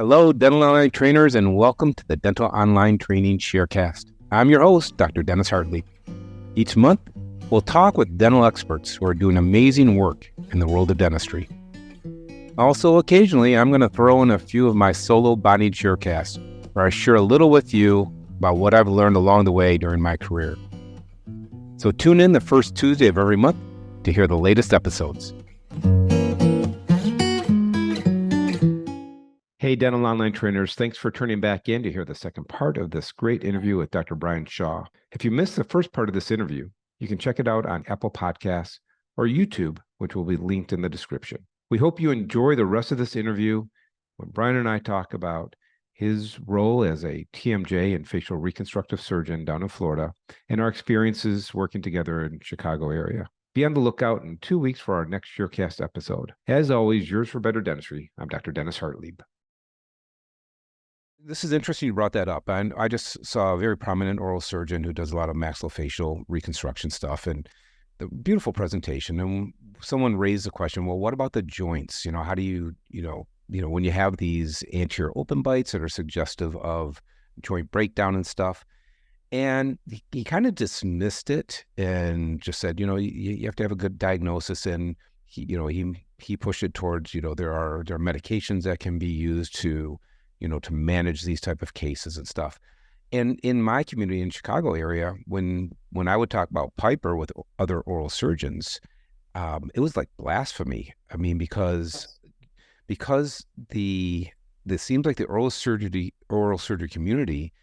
Hello, dental online trainers, and welcome to the Dental Online Training Sharecast. I'm your host, Dr. Dennis Hartlieb. Each month, we'll talk with dental experts who are doing amazing work in the world of dentistry. Also, occasionally, I'm going to throw in a few of my solo-bodied Sharecasts, where I share a little with you about what I've learned along the way during my career. So tune in the first Tuesday of every month to hear the latest episodes. Hey, dental online trainers, thanks for turning back in to hear the second part of this great interview with Dr. Brian Shah. If you missed the first part of this interview, you can check it out on Apple Podcasts or YouTube, which will be linked in the description. We hope you enjoy the rest of this interview when Brian and I talk about his role as a TMJ and facial reconstructive surgeon down in Florida and our experiences working together in Chicago area. Be on the lookout in 2 weeks for our next Sharecast episode. As always, yours for better dentistry. I'm Dr. Dennis Hartlieb. This is interesting you brought that up. I just saw a very prominent oral surgeon who does a lot of maxillofacial reconstruction stuff, and the beautiful presentation. And someone raised the question, well, what about the joints? How do you, when you have these anterior open bites that are suggestive of joint breakdown and stuff? And he kind of dismissed it and just said, you have to have a good diagnosis. And he pushed it towards, there are medications that can be used to manage these type of cases and stuff. And in my community in Chicago area, when I would talk about Piper with other oral surgeons, it was like blasphemy. I mean, because this seems like the oral surgery community,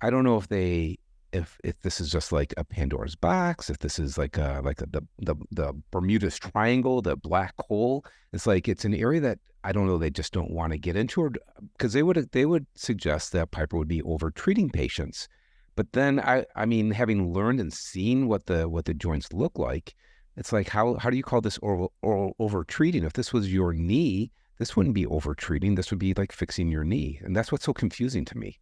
I don't know if this is just like a Pandora's box, if this is like the Bermuda's Triangle, the black hole. It's like it's an area that I don't know, they just don't want to get into, or because they would suggest that Piper would be over treating patients. But then I mean, having learned and seen what the joints look like, it's like how do you call this oral over treating? If this was your knee, this wouldn't be over treating. This would be like fixing your knee, and that's what's so confusing to me.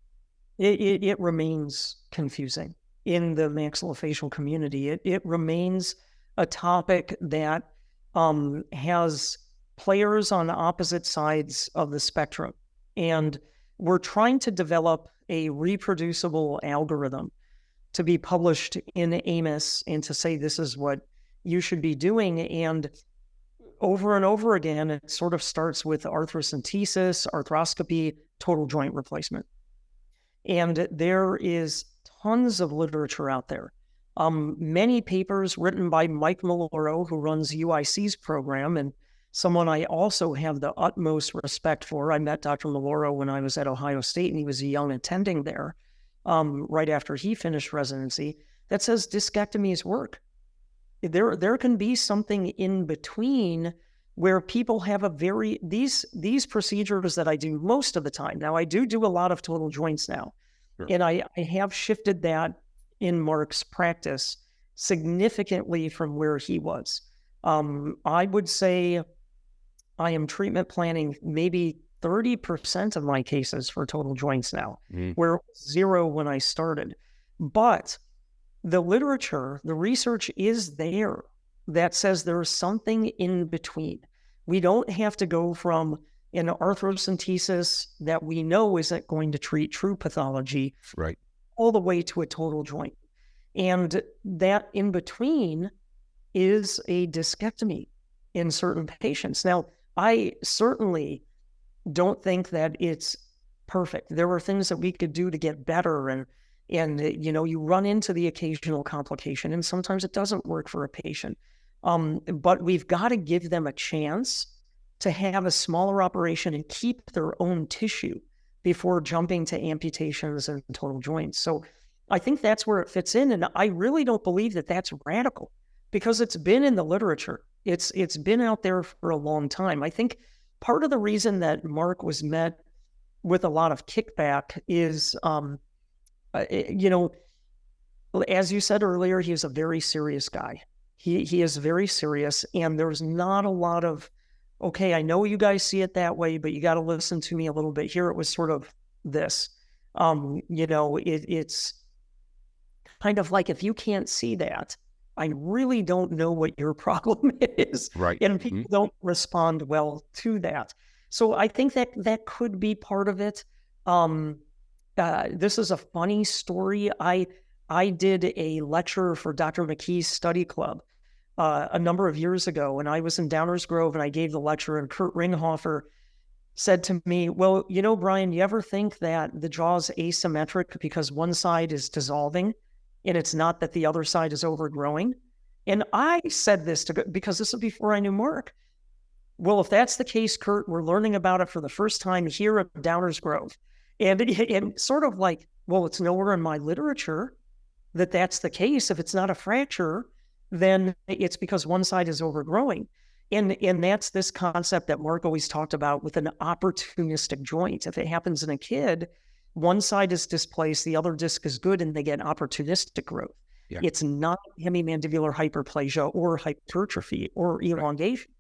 It remains confusing in the maxillofacial community. It remains a topic that has players on opposite sides of the spectrum. And we're trying to develop a reproducible algorithm to be published in AMIS and to say this is what you should be doing. And over again, it sort of starts with arthrocentesis, arthroscopy, total joint replacement. And there is tons of literature out there. Many papers written by Mike Maloro, who runs UIC's program, and someone I also have the utmost respect for. I met Dr. Maloro when I was at Ohio State, and he was a young attending there right after he finished residency, that says discectomies work. There can be something in between where people have these procedures that I do most of the time. Now, I do a lot of total joints now, sure. And I have shifted that in Mark's practice significantly from where he was. I would say I am treatment planning maybe 30% of my cases for total joints now, where it was 0 when I started. But the literature, the research is there that says there is something in between. We don't have to go from an arthrocentesis that we know isn't going to treat true pathology, right, all the way to a total joint. And that in between is a discectomy in certain patients. Now, I certainly don't think that it's perfect. There are things that we could do to get better, and you run into the occasional complication, and sometimes it doesn't work for a patient. But we've got to give them a chance to have a smaller operation and keep their own tissue before jumping to amputations and total joints. So I think that's where it fits in. And I really don't believe that that's radical, because it's been in the literature. It's been out there for a long time. I think part of the reason that Mark was met with a lot of kickback is, as you said earlier, he is a very serious guy. He is very serious, and there's not a lot of, okay, I know you guys see it that way, but you got to listen to me a little bit. Here it was sort of this, it's kind of like, if you can't see that, I really don't know what your problem is. Right. And people don't respond well to that. So I think that that could be part of it. Um, this is a funny story. I did a lecture for Dr. Mckee's study club a number of years ago, and I was in Downers Grove, and I gave the lecture, and Kurt Ringhofer said to me, well, you know, Brian, you ever think that the jaw is asymmetric because one side is dissolving and it's not that the other side is overgrowing? And I said this because this was before I knew Mark. Well, if that's the case, Kurt, we're learning about it for the first time here at Downers Grove. And sort of like, well, it's nowhere in my literature that that's the case. If it's not a fracture, then it's because one side is overgrowing. And that's this concept that Mark always talked about with an opportunistic joint. If it happens in a kid, one side is displaced, the other disc is good, and they get opportunistic growth. Yeah. It's not hemimandibular hyperplasia or hypertrophy or elongation. Right.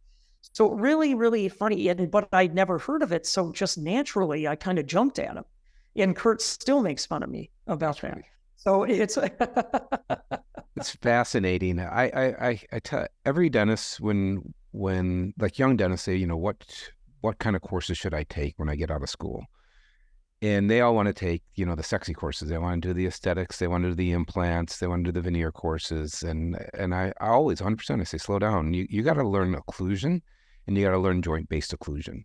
So really, really funny. But I'd never heard of it. So just naturally, I kind of jumped at him. And Kurt still makes fun of me about that. So it's it's fascinating. I tell every dentist when like young dentists say, you know, what kind of courses should I take when I get out of school? And they all want to take, you know, the sexy courses. They want to do the aesthetics. They want to do the implants. They want to do the veneer courses. And I always 100% I say, slow down. You got to learn occlusion, and you got to learn joint-based occlusion.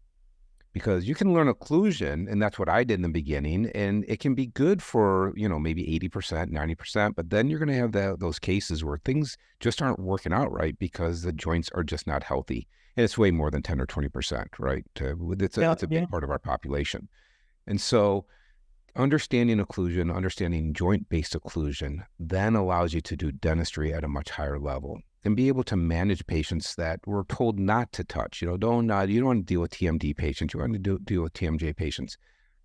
Because you can learn occlusion, and that's what I did in the beginning, and it can be good for, you know, maybe 80%, 90%, but then you're going to have those cases where things just aren't working out right because the joints are just not healthy. And it's way more than 10 or 20%, right? It's a big part of our population. And so understanding occlusion, understanding joint-based occlusion then allows you to do dentistry at a much higher level and be able to manage patients that we're told not to touch. You know, you don't want to deal with TMD patients. You want to deal with TMJ patients.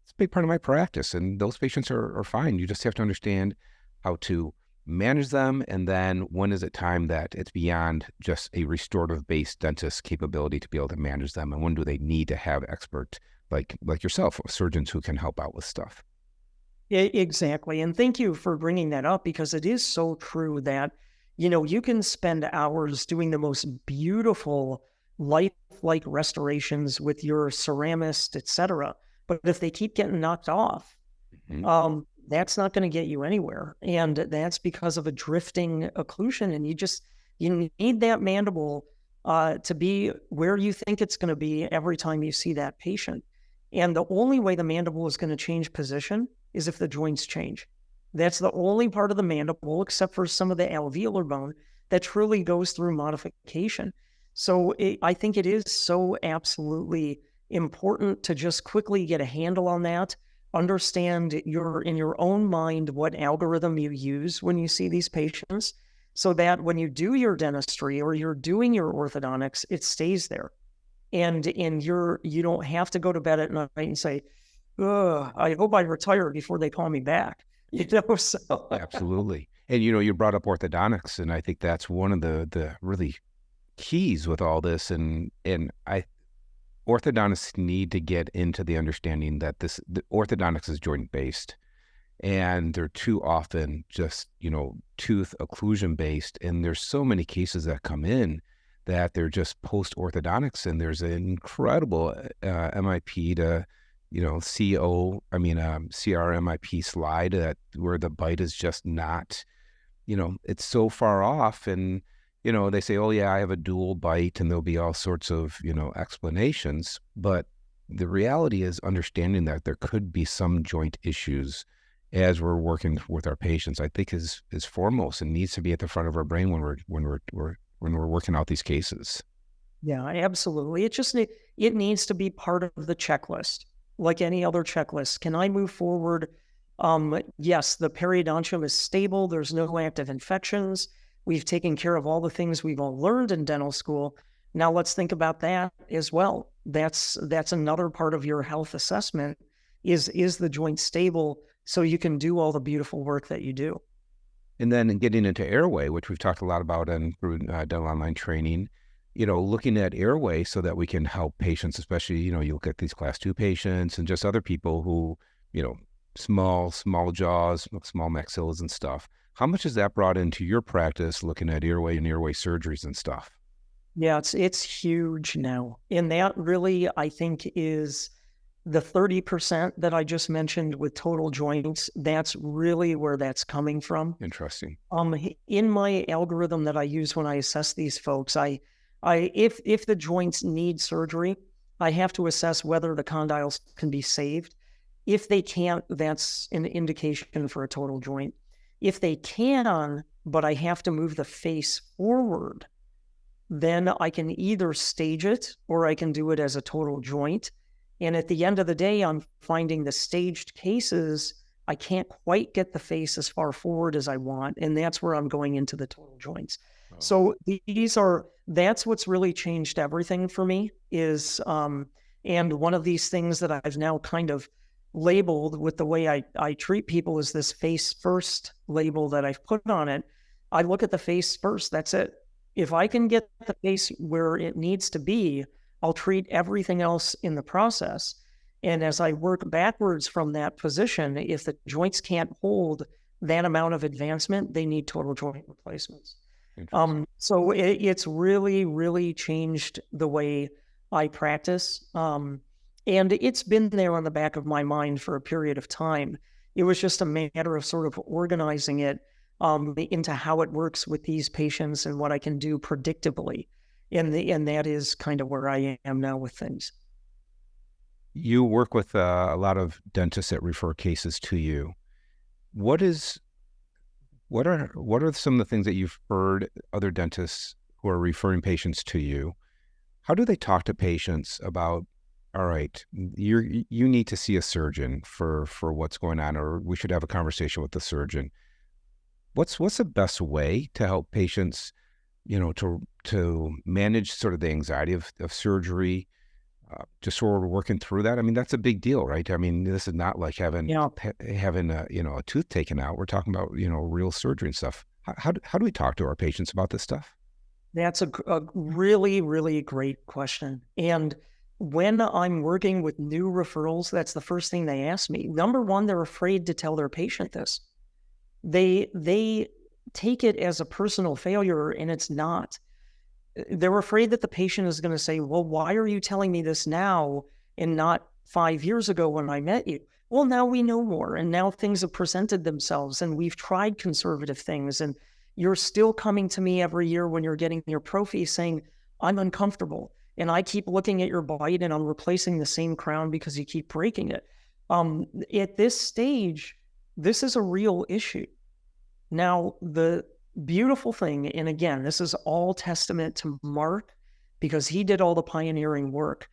It's a big part of my practice, and those patients are fine. You just have to understand how to manage them, and then when is it time that it's beyond just a restorative-based dentist capability to be able to manage them, and when do they need to have expert like yourself, surgeons who can help out with stuff. Exactly. And thank you for bringing that up, because it is so true that, you know, you can spend hours doing the most beautiful lifelike restorations with your ceramist, etc. But if they keep getting knocked off, that's not going to get you anywhere. And that's because of a drifting occlusion. And you need that mandible to be where you think it's going to be every time you see that patient. And the only way the mandible is going to change position is if the joints change. That's the only part of the mandible, except for some of the alveolar bone, that truly goes through modification. So I think it is so absolutely important to just quickly get a handle on that, understand in your own mind what algorithm you use when you see these patients, so that when you do your dentistry or you're doing your orthodontics, it stays there. And you don't have to go to bed at night and say, I hope I retire before they call me back. You know, so absolutely. And you know, you brought up orthodontics, and I think that's one of the really keys with all this. And orthodontists need to get into the understanding that the orthodontics is joint based, and they're too often just, you know, tooth occlusion based. And there's so many cases that come in that they're just post orthodontics, and there's an incredible MIP to, you know, CRMIP slide that where the bite is just not, you know, it's so far off. And, you know, they say, oh yeah, I have a dual bite, and there'll be all sorts of, you know, explanations. But the reality is understanding that there could be some joint issues as we're working with our patients, I think is foremost and needs to be at the front of our brain when we're working out these cases. Yeah, absolutely. It needs to be part of the checklist, like any other checklist. Can I move forward? Yes, the periodontium is stable. There's no active infections. We've taken care of all the things we've all learned in dental school. Now let's think about that as well. That's another part of your health assessment is the joint stable, so you can do all the beautiful work that you do. And then getting into Airway, which we've talked a lot about through dental online training, you know, looking at Airway so that we can help patients, especially, you know, you look at these class 2 patients and just other people who, you know, small jaws, small maxillas and stuff. How much has that brought into your practice looking at Airway and Airway surgeries and stuff? Yeah, it's huge now. And that really, I think, is the 30% that I just mentioned with total joints. That's really where that's coming from. Interesting. In my algorithm that I use when I assess these folks, if the joints need surgery, I have to assess whether the condyles can be saved. If they can't, that's an indication for a total joint. If they can, but I have to move the face forward, then I can either stage it or I can do it as a total joint. And at the end of the day, I'm finding the staged cases, I can't quite get the face as far forward as I want. And that's where I'm going into the total joints. Oh. So that's what's really changed everything for me is, and one of these things that I've now kind of labeled with the way I treat people is this face first label that I've put on it. I look at the face first. That's it. If I can get the face where it needs to be, I'll treat everything else in the process. And as I work backwards from that position, if the joints can't hold that amount of advancement, they need total joint replacements. So it's really, really changed the way I practice. And it's been there on the back of my mind for a period of time. It was just a matter of sort of organizing it into how it works with these patients and what I can do predictably. And that is kind of where I am now with things. You work with a lot of dentists that refer cases to you. What are some of the things that you've heard other dentists who are referring patients to you? How do they talk to patients about, all right, you need to see a surgeon for what's going on, or we should have a conversation with the surgeon? What's the best way to help patients, to manage sort of the anxiety of surgery, just sort of working through that? I mean, that's a big deal, right? I mean, this is not like having a tooth taken out. We're talking about, real surgery and stuff. How do we talk to our patients about this stuff? That's a really, really great question. And when I'm working with new referrals, that's the first thing they ask me. Number one, they're afraid to tell their patient this. They take it as a personal failure, and it's not. They're afraid that the patient is going to say, well, why are you telling me this now and not 5 years ago when I met you? Well, now we know more, and now things have presented themselves, and we've tried conservative things, and you're still coming to me every year when you're getting your prophy saying, I'm uncomfortable, and I keep looking at your bite, and I'm replacing the same crown because you keep breaking it. At this stage, this is a real issue. Now, the beautiful thing, and again, this is all testament to Mark because he did all the pioneering work.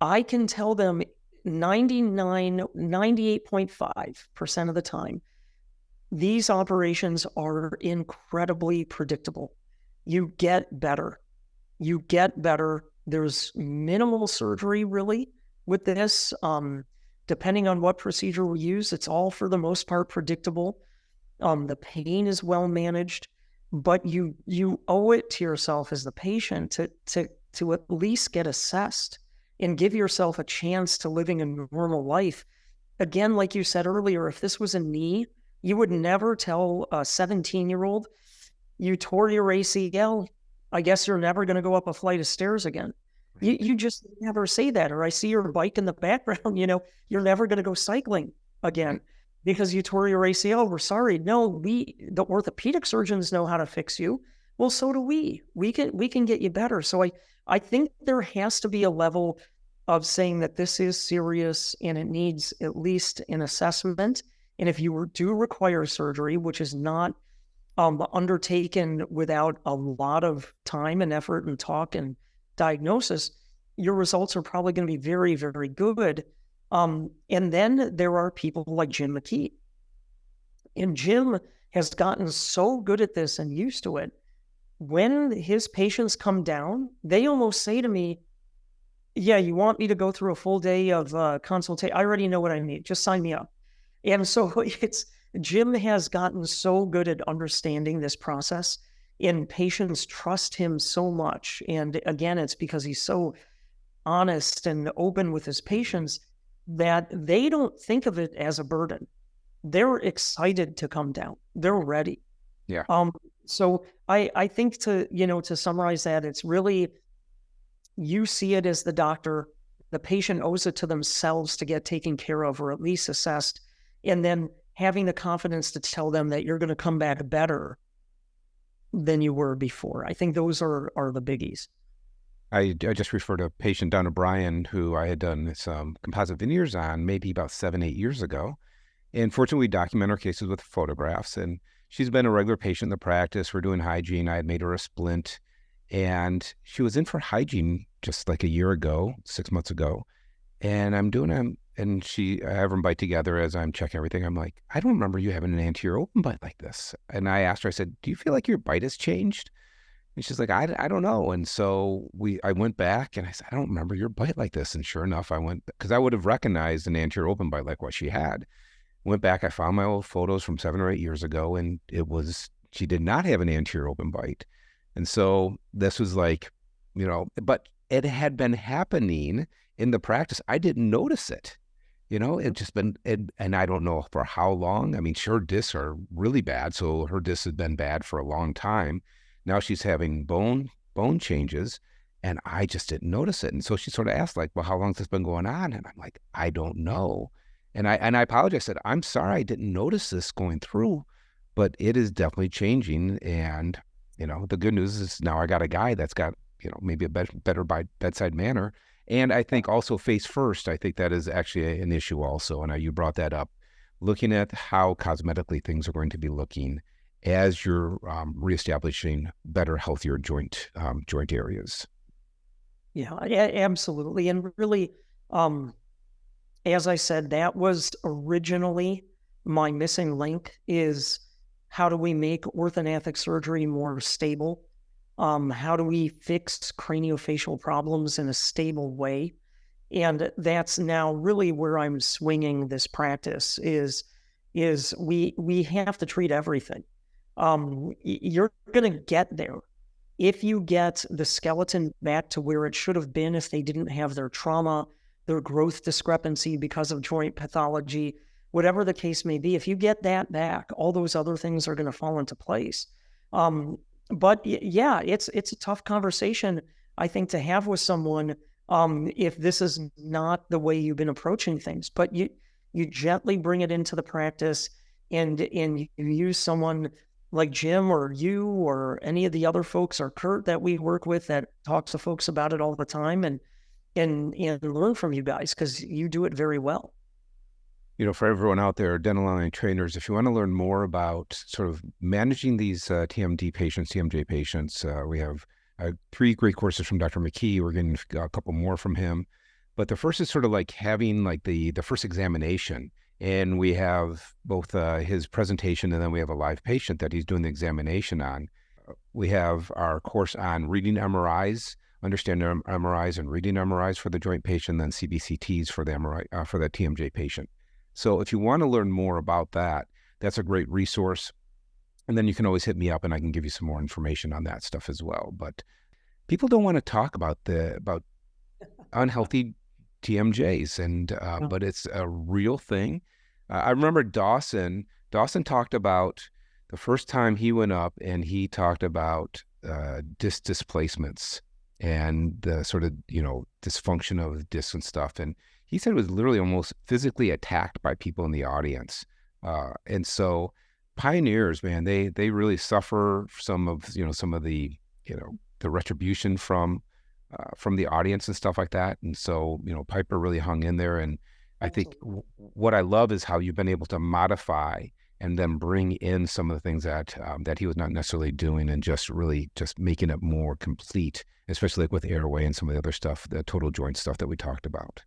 I can tell them 98.5% of the time, these operations are incredibly predictable. You get better. You get better. There's minimal surgery really with this. Depending on what procedure we use, it's all for the most part predictable. The pain is well managed, but you owe it to yourself as the patient to at least get assessed and give yourself a chance to living a normal life. Again, like you said earlier, if this was a knee, you would never tell a 17-year-old, you tore your ACL, I guess you're never going to go up a flight of stairs again. You just never say that. Or I see your bike in the background, you're never going to go cycling again because you tore your ACL. We're sorry. No, the orthopedic surgeons know how to fix you. Well, so do we. We can get you better. So I think there has to be a level of saying that this is serious and it needs at least an assessment. And if you do require surgery, which is not undertaken without a lot of time and effort and talk and diagnosis, your results are probably going to be very, very good. And then there are people like Jim Mckee. And Jim has gotten so good at this and used to it. When his patients come down, they almost say to me, yeah, you want me to go through a full day of consultation? I already know what I need. Just sign me up. And so Jim has gotten so good at understanding this process, and patients trust him so much. And again, it's because he's so honest and open with his patients that they don't think of it as a burden. They're excited to come down. They're ready. Yeah. So I think to summarize that, it's really, you see it as the doctor, the patient owes it to themselves to get taken care of or at least assessed, and then having the confidence to tell them that you're going to come back better than you were before. I think those are the biggies. I just referred a patient down to Brian who I had done some composite veneers on maybe about 7, 8 years ago. And fortunately, we document our cases with photographs. And she's been a regular patient in the practice. We're doing hygiene. I had made her a splint. And she was in for hygiene just like a year ago, 6 months ago. And I'm doing them. And I have them bite together as I'm checking everything. I'm like, I don't remember you having an anterior open bite like this. And I asked her, I said, do you feel like your bite has changed? And she's like, I don't know. And so I went back and I said, I don't remember your bite like this. And sure enough, I went, because I would have recognized an anterior open bite like what she had. Went back, I found my old photos from 7 or 8 years ago, and she did not have an anterior open bite. And so this was like, but it had been happening in the practice. I didn't notice it. It just been, and I don't know for how long. I mean, her discs are really bad. So her discs had been bad for a long time. Now she's having bone changes, and I just didn't notice it. And so she sort of asked, like, well, how long has this been going on? And I'm like, I don't know. And I apologized. I said, I'm sorry, I didn't notice this going through, but it is definitely changing. And, the good news is now I got a guy that's got, maybe a better bedside manner. And I think also face first, I think that is actually an issue also. And you brought that up, looking at how cosmetically things are going to be looking as you're reestablishing better, healthier joint areas. Yeah, absolutely. And really, as I said, that was originally my missing link, is how do we make orthognathic surgery more stable? How do we fix craniofacial problems in a stable way? And that's now really where I'm swinging this practice is we have to treat everything. You're going to get there if you get the skeleton back to where it should have been, if they didn't have their trauma, their growth discrepancy because of joint pathology, whatever the case may be. If you get that back, all those other things are going to fall into place. But yeah, it's a tough conversation, I think, to have with someone if this is not the way you've been approaching things. But you gently bring it into the practice, and you use someone like Jim or you or any of the other folks, or Kurt that we work with that talks to folks about it all the time, and learn from you guys, because you do it very well. For everyone out there, dental online trainers, if you want to learn more about sort of managing these TMD patients, TMJ patients, we have 3 great courses from Dr. Mckee. We're getting a couple more from him. But the first is sort of like having like the first examination. And we have both his presentation, and then we have a live patient that he's doing the examination on. We have our course on reading MRIs, understanding MRIs and reading MRIs for the joint patient, then CBCTs for the MRI for the TMJ patient. So if you want to learn more about that, that's a great resource. And then you can always hit me up and I can give you some more information on that stuff as well. But people don't want to talk about unhealthy TMJs, and but it's a real thing. I remember Dawson talked about the first time he went up, and he talked about disc displacements and the sort of, dysfunction of discs and stuff. And he said it was literally almost physically attacked by people in the audience. And so pioneers, man, they really suffer some of the, the retribution from the audience and stuff like that. And so, Piper really hung in there. And I think what I love is how you've been able to modify and then bring in some of the things that he was not necessarily doing, and just really just making it more complete, especially like with Airway and some of the other stuff, the total joint stuff that we talked about.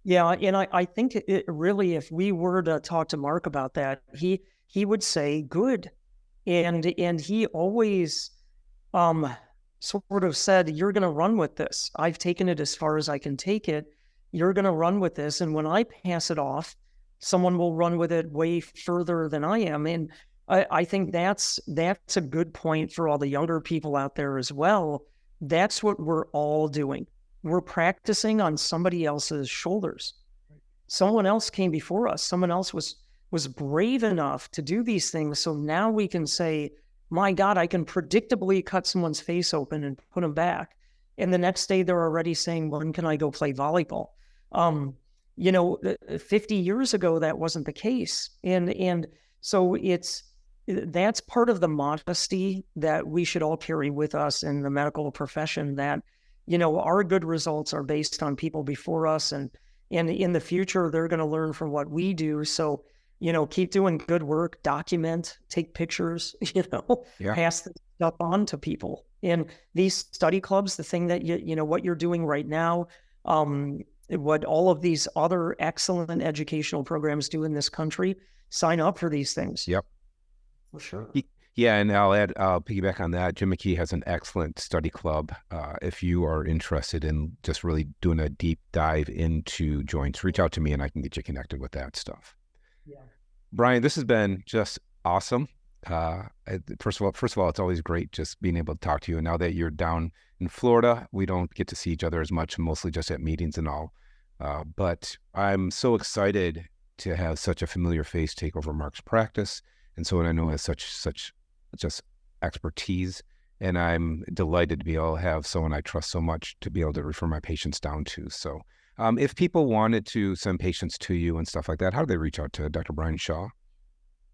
Yeah, and I think it really, if we were to talk to Mark about that, he would say good, and he always sort of said, you're going to run with this. I've taken it as far as I can take it. You're going to run with this, and when I pass it off, someone will run with it way further than I am. And I think that's a good point for all the younger people out there as well. That's what we're all doing. We're practicing on somebody else's shoulders. Someone else came before us. Someone else was brave enough to do these things. So now we can say, my God, I can predictably cut someone's face open and put them back. And the next day they're already saying, when can I go play volleyball? 50 years ago, that wasn't the case. And so that's part of the modesty that we should all carry with us in the medical profession, that, our good results are based on people before us, and in the future, they're going to learn from what we do. So, keep doing good work, document, take pictures, pass this stuff on to people. And these study clubs, the thing that what you're doing right now, what all of these other excellent educational programs do in this country, sign up for these things. Yep. For sure. Yeah, and I'll piggyback on that. Jim Mckee has an excellent study club. If you are interested in just really doing a deep dive into joints, reach out to me and I can get you connected with that stuff. Yeah. Brian, this has been just awesome. First of all, it's always great just being able to talk to you. And now that you're down in Florida, we don't get to see each other as much, mostly just at meetings and all. But I'm so excited to have such a familiar face take over Mark's practice, and someone I know has such just expertise. And I'm delighted to be able to have someone I trust so much to be able to refer my patients down to. So if people wanted to send patients to you and stuff like that, how do they reach out to Dr. Brian Shah?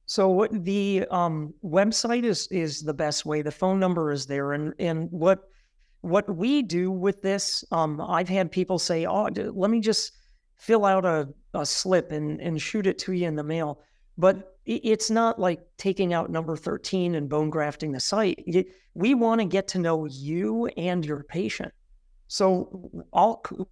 So the website is the best way. The phone number is there. And what we do with this, I've had people say, oh, let me just fill out a slip and shoot it to you in the mail. But it's not like taking out number 13 and bone grafting the site. We want to get to know you and your patient. So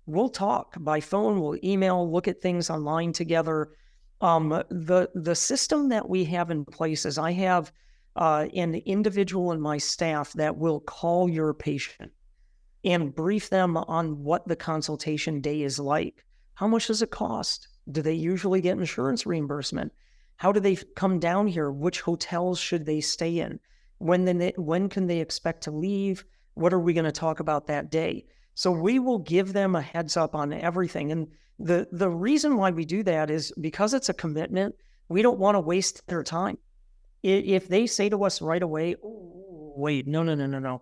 we'll talk by phone, we'll email, look at things online together. The system that we have in place is I have an individual in my staff that will call your patient and brief them on what the consultation day is like. How much does it cost? Do they usually get insurance reimbursement? How do they come down here? Which hotels should they stay in? When can they expect to leave? What are we going to talk about that day? So we will give them a heads up on everything. And the reason why we do that is because it's a commitment. We don't want to waste their time. If they say to us right away, oh, wait, no,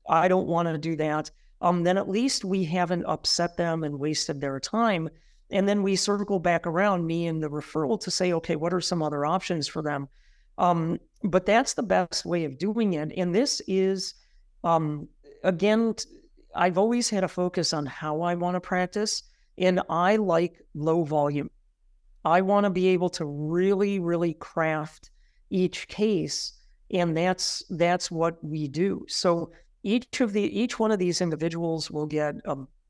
I don't want to do that. Then at least we haven't upset them and wasted their time. And then we circle back around, me and the referral, to say, okay, what are some other options for them? But that's the best way of doing it. And this is, again, I've always had a focus on how I want to practice, and I like low volume. I want to be able to really, really craft each case, and that's what we do. So each one of these individuals will get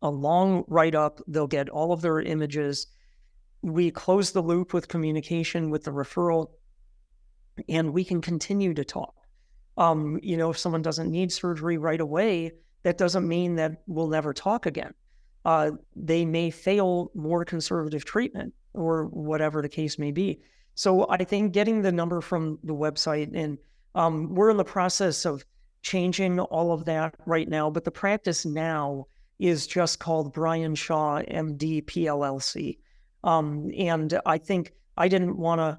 a long write-up. They'll get all of their images. We close the loop with communication with the referral, and we can continue to talk. If someone doesn't need surgery right away, that doesn't mean that we'll never talk again. They may fail more conservative treatment or whatever the case may be. So I think getting the number from the website, and we're in the process of changing all of that right now, but the practice now is just called Brian Shah, MD, PLLC. And I think I didn't want to,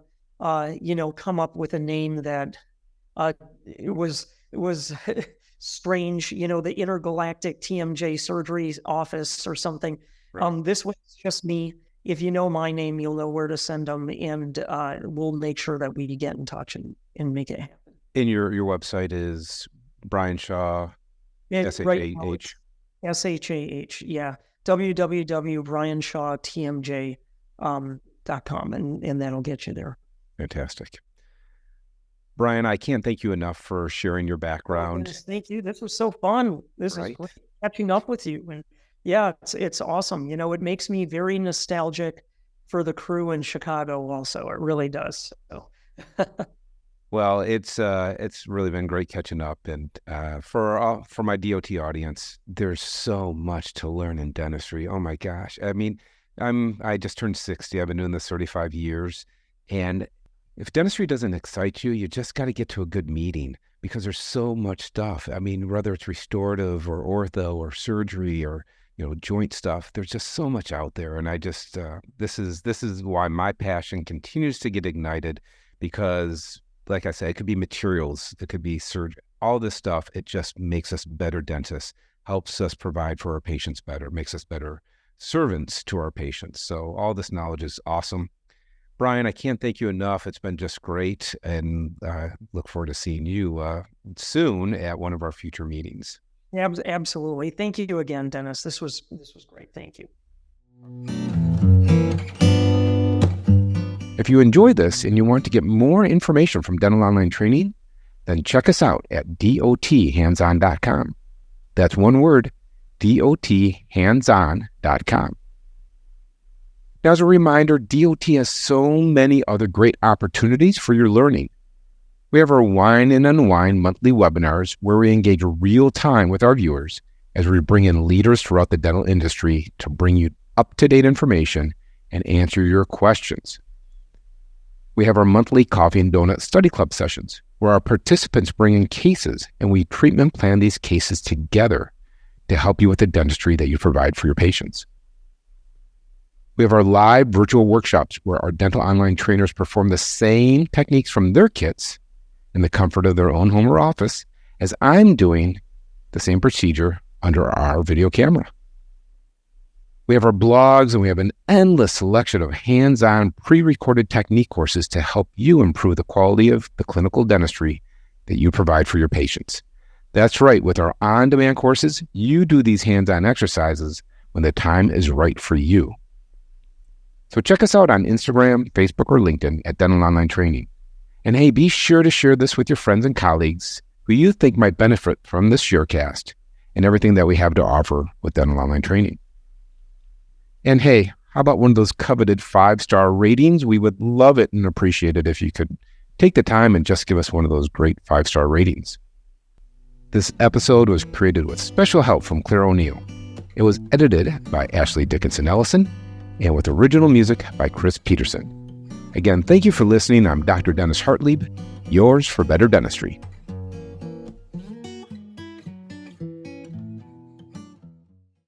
come up with a name that it was strange, the Intergalactic TMJ Surgeries Office or something. Right. This was just me. If you know my name, you'll know where to send them, and we'll make sure that we get in touch and make it happen. And your website is Brian Shah, S-H-A-H? S-H-A-H, yeah. www.brianshawtmj.com, and that'll get you there. Fantastic. Brian, I can't thank you enough for sharing your background. Yes, thank you. This was so fun. This is great catching up with you. And yeah, it's awesome. It makes me very nostalgic for the crew in Chicago also. It really does. So. Well, it's really been great catching up, and for my DOT audience, there's so much to learn in dentistry. Oh my gosh! I mean, I just turned 60. I've been doing this 35 years, and if dentistry doesn't excite you, you just got to get to a good meeting, because there's so much stuff. I mean, whether it's restorative or ortho or surgery or joint stuff, there's just so much out there, and I just this is why my passion continues to get ignited, because like I said, it could be materials, it could be surgery, all this stuff. It just makes us better dentists, helps us provide for our patients better, makes us better servants to our patients. So all this knowledge is awesome. Brian, I can't thank you enough. It's been just great, and look forward to seeing you soon at one of our future meetings. Absolutely. Thank you again, Dennis. This was great. Thank you. If you enjoyed this and you want to get more information from Dental Online Training, then check us out at dothandson.com. That's one word, dothandson.com. Now, as a reminder, DOT has so many other great opportunities for your learning. We have our Wine and Unwind monthly webinars where we engage real time with our viewers as we bring in leaders throughout the dental industry to bring you up-to-date information and answer your questions. We have our monthly Coffee and Donut Study Club sessions where our participants bring in cases and we treatment plan these cases together to help you with the dentistry that you provide for your patients. We have our live virtual workshops where our dental online trainers perform the same techniques from their kits in the comfort of their own home or office as I'm doing the same procedure under our video camera. We have our blogs, and we have an endless selection of hands-on pre-recorded technique courses to help you improve the quality of the clinical dentistry that you provide for your patients. That's right, with our on-demand courses, you do these hands-on exercises when the time is right for you. So check us out on Instagram, Facebook, or LinkedIn at Dental Online Training. And hey, be sure to share this with your friends and colleagues who you think might benefit from this Sharecast and everything that we have to offer with Dental Online Training. And hey, how about one of those coveted 5-star ratings? We would love it and appreciate it if you could take the time and just give us one of those great 5-star ratings. This episode was created with special help from Claire O'Neill. It was edited by Ashley Dickinson Ellison and with original music by Chris Peterson. Again, thank you for listening. I'm Dr. Dennis Hartlieb, yours for better dentistry.